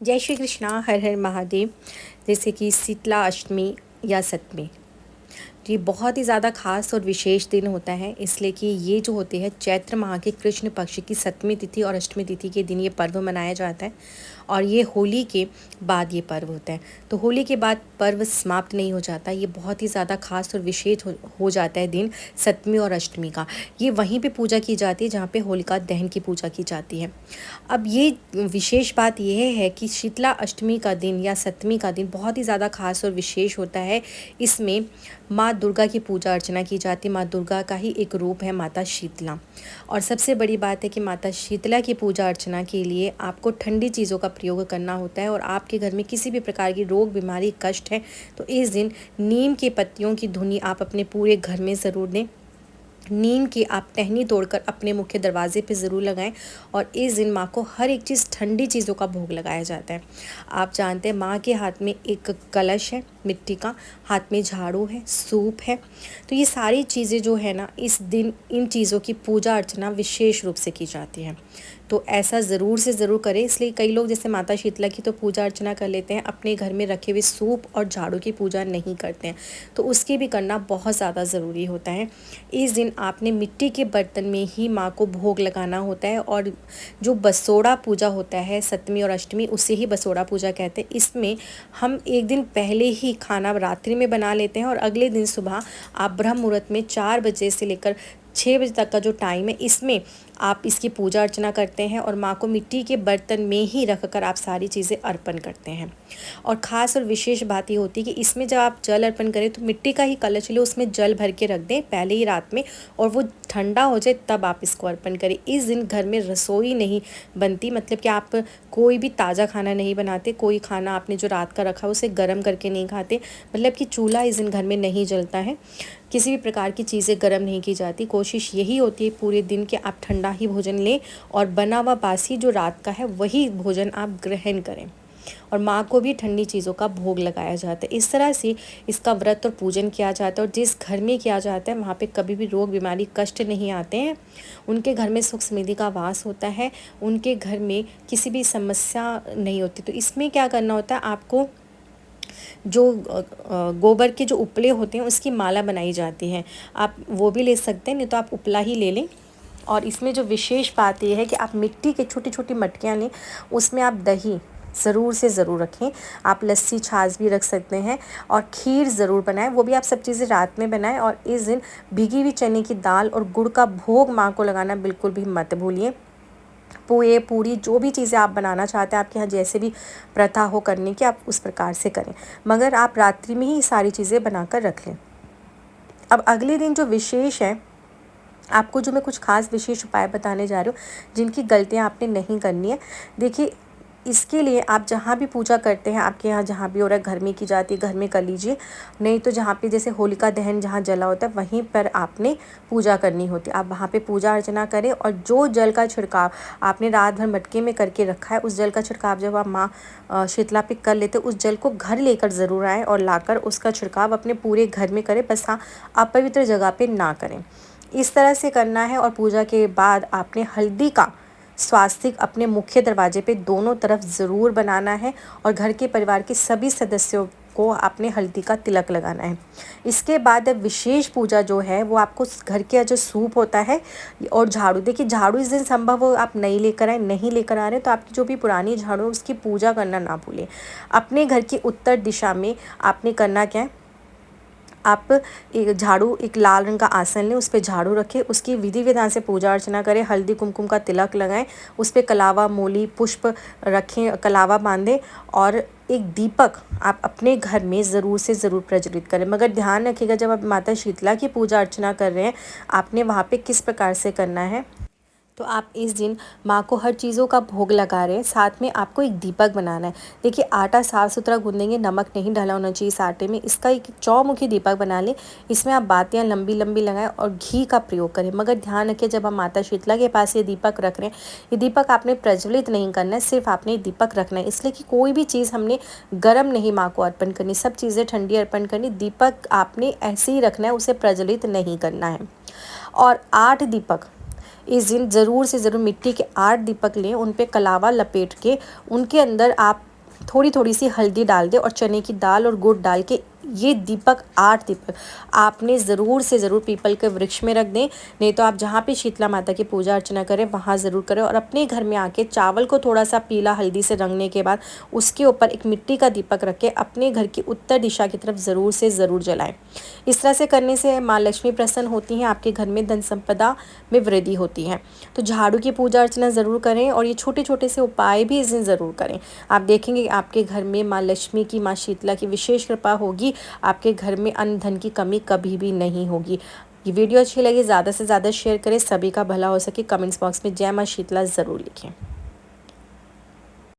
जय श्री कृष्णा। हर हर महादेव। जैसे कि शीतला अष्टमी या सप्तमी, ये बहुत ही ज़्यादा खास और विशेष दिन होता है, इसलिए कि ये जो होते हैं चैत्र माह के कृष्ण पक्ष की सप्तमी तिथि और अष्टमी तिथि के दिन ये पर्व मनाया जाता है। और ये होली के बाद ये पर्व होता है। तो होली के बाद पर्व समाप्त नहीं हो जाता, ये बहुत ही ज़्यादा खास और विशेष हो जाता है दिन सप्तमी और अष्टमी का। ये वहीं पे पूजा की जाती है जहाँ पे होलिका दहन की पूजा की जाती है। अब ये विशेष बात यह है कि शीतला अष्टमी का दिन या सप्तमी का दिन बहुत ही ज़्यादा खास और विशेष होता है। इसमें माँ दुर्गा की पूजा अर्चना की जाती है। माँ दुर्गा का ही एक रूप है माता शीतला। और सबसे बड़ी बात है कि माता शीतला की पूजा अर्चना के लिए आपको ठंडी चीज़ों का प्रयोग करना होता है। और आपके घर में किसी भी प्रकार की रोग बीमारी कष्ट है तो इस दिन नीम के पत्तियों की धुनी आप अपने पूरे घर में ज़रूर दें। नीम की आप टहनी तोड़कर अपने मुख्य दरवाजे पे ज़रूर लगाएं। और इस दिन माँ को हर एक चीज़ ठंडी चीज़ों का भोग लगाया जाता है। आप जानते हैं माँ के हाथ में एक कलश है मिट्टी का, हाथ में झाड़ू है, सूप है। तो ये सारी चीज़ें जो है ना, इस दिन इन चीज़ों की पूजा अर्चना विशेष रूप से की जाती है। तो ऐसा ज़रूर से ज़रूर करें। इसलिए कई लोग जैसे माता शीतला की तो पूजा अर्चना कर लेते हैं, अपने घर में रखे हुए सूप और झाड़ू की पूजा नहीं करते हैं, तो उसकी भी करना बहुत ज़्यादा ज़रूरी होता है। इस दिन आपने मिट्टी के बर्तन में ही माँ को भोग लगाना होता है। और जो बसोड़ा पूजा होता है सप्तमी और अष्टमी, उसे ही बसोड़ा पूजा कहते हैं। इसमें हम एक दिन पहले ही खाना रात्रि में बना लेते हैं और अगले दिन सुबह आप ब्रह्म मुहूर्त में 4 बजे से लेकर 6 बजे तक का जो टाइम है, इसमें आप इसकी पूजा अर्चना करते हैं और माँ को मिट्टी के बर्तन में ही रखकर आप सारी चीज़ें अर्पण करते हैं। और ख़ास और विशेष बात ये होती है कि इसमें जब आप जल अर्पण करें तो मिट्टी का ही कलश ले, उसमें जल भर के रख दें पहले ही रात में, और वो ठंडा हो जाए तब आप इसको अर्पण करें। इस दिन घर में रसोई नहीं बनती, मतलब कि आप कोई भी ताज़ा खाना नहीं बनाते, कोई खाना आपने जो रात का रखा उसे गर्म करके नहीं खाते, मतलब कि चूल्हा इस दिन घर में नहीं जलता है, किसी भी प्रकार की चीज़ें गर्म नहीं की जाती। कोशिश यही होती है पूरे दिन कि आप ठंडा ही भोजन लें और बना हुआ बासी जो रात का है वही भोजन आप ग्रहण करें। और माँ को भी ठंडी चीज़ों का भोग लगाया जाता है। इस तरह से इसका व्रत और पूजन किया जाता है। और जिस घर में किया जाता है वहाँ पे कभी भी रोग बीमारी कष्ट नहीं आते हैं, उनके घर में सुख समृद्धि का वास होता है, उनके घर में किसी भी समस्या नहीं होती। तो इसमें क्या करना होता है, आपको जो गोबर के जो उपले होते हैं उसकी माला बनाई जाती है, आप वो भी ले सकते हैं, नहीं तो आप उपला ही ले लें। और इसमें जो विशेष बात ये है कि आप मिट्टी के छोटी छोटी मटकियाँ लें, उसमें आप दही ज़रूर से ज़रूर रखें। आप लस्सी छाछ भी रख सकते हैं और खीर ज़रूर बनाएं, वो भी आप सब चीज़ें रात में बनाएं। और इस दिन भीगी हुई चने की दाल और गुड़ का भोग माँ को लगाना बिल्कुल भी मत भूलिए। पोए पूरी जो भी चीज़ें आप बनाना चाहते हैं, आपके यहाँ जैसे भी प्रथा हो करने की, आप उस प्रकार से करें, मगर आप रात्रि में ही सारी चीज़ें बनाकर रख लें। अब अगले दिन जो विशेष है, आपको जो मैं कुछ खास विशेष उपाय बताने जा रही हूँ जिनकी गलतियाँ आपने नहीं करनी है। देखिए, इसके लिए आप जहाँ भी पूजा करते हैं, आपके यहाँ जहाँ भी हो रहा है, घर में की जाती है घर में कर लीजिए, नहीं तो जहाँ पे जैसे होलिका दहन जहाँ जला होता है वहीं पर आपने पूजा करनी होती है। आप वहाँ पे पूजा अर्चना करें और जो जल का छिड़काव आपने रात भर मटके में करके रखा है, उस जल का छिड़काव जब आप माँ शीतला पे कर लेते, उस जल को घर लेकर ज़रूर आएँ और लाकर उसका छिड़काव अपने पूरे घर में करें, बस हाँ अपवित्र जगह पर ना करें। इस तरह से करना है। और पूजा के बाद आपने हल्दी का स्वास्तिक अपने मुख्य दरवाजे पे दोनों तरफ ज़रूर बनाना है और घर के परिवार के सभी सदस्यों को आपने हल्दी का तिलक लगाना है। इसके बाद विशेष पूजा जो है वो आपको घर के जो सूप होता है और झाड़ू, देखिए झाड़ू इस दिन संभव हो आप नहीं लेकर आए, नहीं लेकर आ रहे तो आपकी जो भी पुरानी झाड़ू है उसकी पूजा करना ना भूलें। अपने घर की उत्तर दिशा में आपने करना क्या है, आप एक झाड़ू, एक लाल रंग का आसन लें, उस पर झाड़ू रखें, उसकी विधि विधान से पूजा अर्चना करें, हल्दी कुमकुम का तिलक लगाएं, उस पर कलावा मूली पुष्प रखें, कलावा बांधें और एक दीपक आप अपने घर में ज़रूर से ज़रूर प्रज्वलित करें। मगर ध्यान रखिएगा जब आप माता शीतला की पूजा अर्चना कर रहे हैं, आपने वहाँ पे किस प्रकार से करना है। तो आप इस दिन माँ को हर चीज़ों का भोग लगा रहे हैं, साथ में आपको एक दीपक बनाना है। देखिए, आटा साफ़ सुथरा गूँधेंगे, नमक नहीं डाला होना चाहिए इस आटे में। इसका एक चौमुखी दीपक बना लें, इसमें आप बातियाँ लंबी लंबी लगाएं और घी का प्रयोग करें। मगर ध्यान रखिए जब आप माता शीतला के पास ये दीपक रख रहे हैं, ये दीपक आपने प्रज्वलित नहीं करना है, सिर्फ आपने दीपक रखना है। इसलिए कि कोई भी चीज़ हमने गर्म नहीं माँ को अर्पण करनी, सब चीज़ें ठंडी अर्पण करनी। दीपक आपने ऐसे ही रखना है, उसे प्रज्वलित नहीं करना है। और 8 दीपक इस दिन ज़रूर से ज़रूर मिट्टी के 8 दीपक लें, उन पे कलावा लपेट के उनके अंदर आप थोड़ी थोड़ी सी हल्दी डाल दें और चने की दाल और गुड़ डाल के ये दीपक 8 दीपक आपने ज़रूर से ज़रूर पीपल के वृक्ष में रख दें। नहीं तो आप जहाँ पे शीतला माता की पूजा अर्चना करें वहाँ ज़रूर करें। और अपने घर में आके चावल को थोड़ा सा पीला हल्दी से रंगने के बाद उसके ऊपर एक मिट्टी का दीपक रख के अपने घर की उत्तर दिशा की तरफ ज़रूर से ज़रूर जलाएं। इस तरह से करने से माँ लक्ष्मी प्रसन्न होती हैं, आपके घर में धन संपदा में वृद्धि होती है। तो झाड़ू की पूजा अर्चना ज़रूर करें और ये छोटे छोटे से उपाय भी इस दिन ज़रूर करें। आप देखेंगे आपके घर में माँ लक्ष्मी की, माँ शीतला की विशेष कृपा होगी। आपके घर में अन्न धन की कमी कभी भी नहीं होगी। ये वीडियो अच्छी लगी ज़्यादा से ज़्यादा शेयर करें, सभी का भला हो सके। कमेंट्स बॉक्स में जय माँ शीतला ज़रूर लिखें।